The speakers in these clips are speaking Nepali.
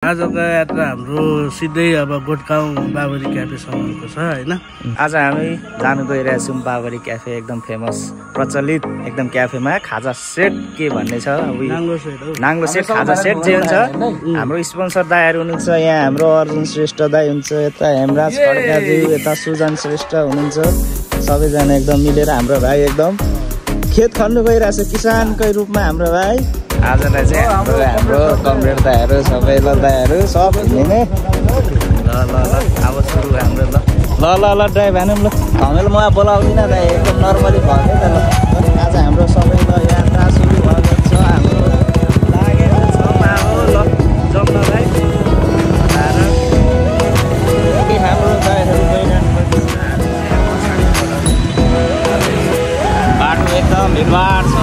आजको यात्रा हाम्रो सिधै अब गोठगाउँ बाबरी क्याफेसम्मको छ हैन। आज हामी जानु गइरहेका छौँ बाबरी क्याफे, एकदम फेमस प्रचलित एकदम क्याफेमा खाजा सेट के भन्ने छ। नाङ्गो सेट खाजा सेट जे हुन्छ। हाम्रो स्पोन्सर दाइहरू हुनुहुन्छ, यहाँ हाम्रो अर्जुन श्रेष्ठ दाइ हुन्छ, यता हेमराज खड्काज्यू, यता सुजन श्रेष्ठ हुनुहुन्छ। सबैजना एकदम मिलेर हाम्रो भाइ एकदम खेत खन्नु गइरहेछ किसानकै रूपमा हाम्रो भाइ। आजलाई चाहिँ हाम्रो कमरेड दाइहरू सबै दाइहरू सब हिँड्ने। ल अब सुरु हाम्रो ल ड्राइभ हानौँ ल। हामीले म बोलाउँदिनँ दाइ, एकदम नर्मली भयो त ल। आज हाम्रो सबै यात्रा सुरु भएको छ, हाम्रो लागेको छ ल जम्न भाइ। हाम्रो दाइहरू गइरहनु बाटो एकदम भिडभाड छ।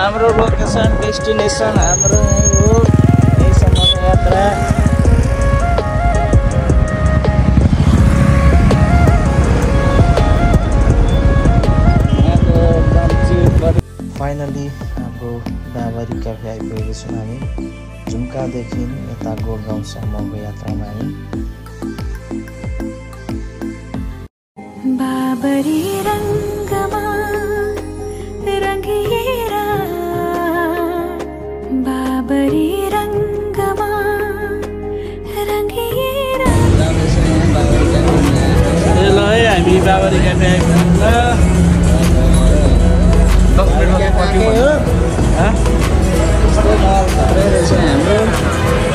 हाम्रो लोकेसन डेस्टिनेसन हाम्रो यही हो, यहीसम्मको यात्रा। फाइनली हाम्रो बाबरी क्याफे आइपुगेको छौँ हामी। झुम्कादेखि यता गोठगाउँसम्मको यात्रामा हामी। बाबरी रङ्गमा रङ्गिएरा, बाबरी रङ्गमा रङ्गिएरा। ल है हामी बाबरी क्याफे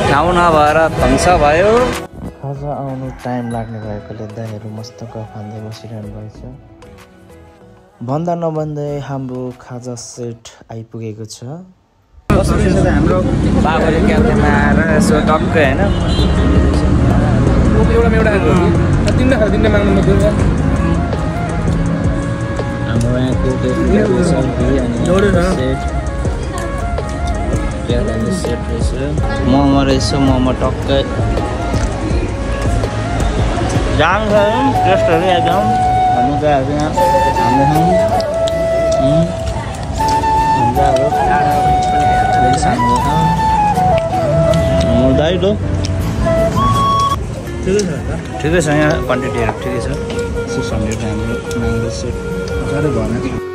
ठाउँ नभएर ध्वंस भयो। खाजा आउनु टाइम लाग्ने भएकोले दाइहरू मस्त गफ हान्दै बसिरहनु भएको छ। भन्दा नभन्दै हाम्रो खाजा सेट आइपुगेको छ। हाम्रो बाबरी क्याफेमा आएर यसो टक्कै होइन हाम्रो यहाँको सेट रहेछ। मोमो रहेछ, मोमो टक्कै जाम छ टेस्टहरू एकदम। हामी गएको यहाँ ठिकै छ, यहाँ क्वान्टिटीहरू ठिकै छ। 600 हाम्रो नाङ्गो सेट साह्रै भएन।